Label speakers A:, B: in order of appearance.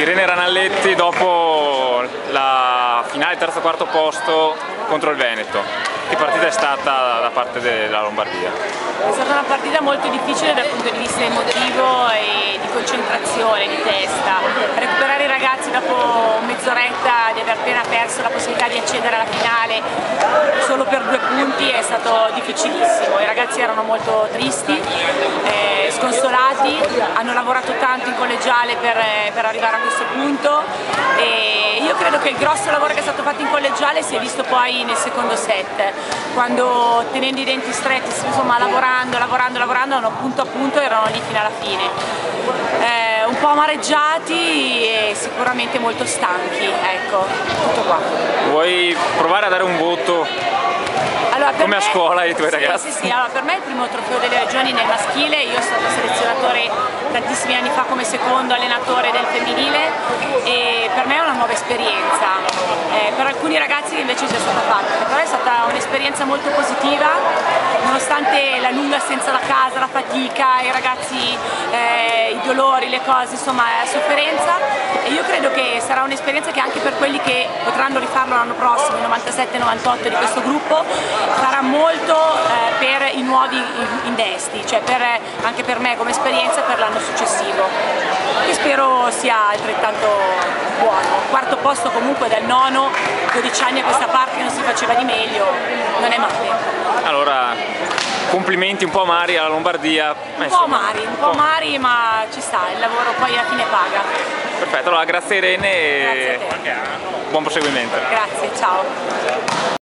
A: Irene Ranalletti, dopo la finale terzo-quarto posto contro il Veneto, che partita è stata da parte della Lombardia?
B: È stata una partita molto difficile dal punto di vista emotivo e di concentrazione, di testa. Recuperare i ragazzi dopo mezz'oretta di aver appena perso la possibilità di accedere alla finale solo per 2 punti è stato difficilissimo. I ragazzi erano molto tristi, sconsolati, hanno lavorato tanto in collegiale per arrivare a questo punto e io credo che il grosso lavoro che è stato fatto in collegiale si è visto poi nel secondo set, quando tenendo i denti stretti, insomma lavorando, hanno punto a punto erano lì fino alla fine. Un po' amareggiati e sicuramente molto stanchi, ecco, tutto qua.
A: Vuoi provare a dare un voto?
B: Allora,
A: come a scuola ai tuoi ragazzi?
B: Sì, allora, per me è il primo trofeo delle regioni nel maschile, io sono stato selezionatore tantissimi anni fa come secondo allenatore del femminile e per me è una nuova esperienza, per alcuni ragazzi invece è già stata fatta, però è stata un'esperienza molto positiva, nonostante la lunga assenza da casa, la fatica, i ragazzi, i dolori, le cose, insomma la sofferenza, e io credo che sarà un'esperienza che anche per quelli che potranno rifarlo l'anno prossimo, i 97-98 di questo gruppo, farà molto per i nuovi indesti, cioè anche per me come esperienza per l'anno successivo, che spero sia altrettanto buono. Quarto posto comunque dal nono, 12 anni a questa parte che non si faceva di meglio, non è male.
A: Allora, complimenti un po' amari alla Lombardia.
B: Un po' amari, ma ci sta, il lavoro poi alla fine paga.
A: Perfetto, allora grazie Irene
B: Grazie
A: e
B: a te.
A: buon proseguimento.
B: Grazie, ciao.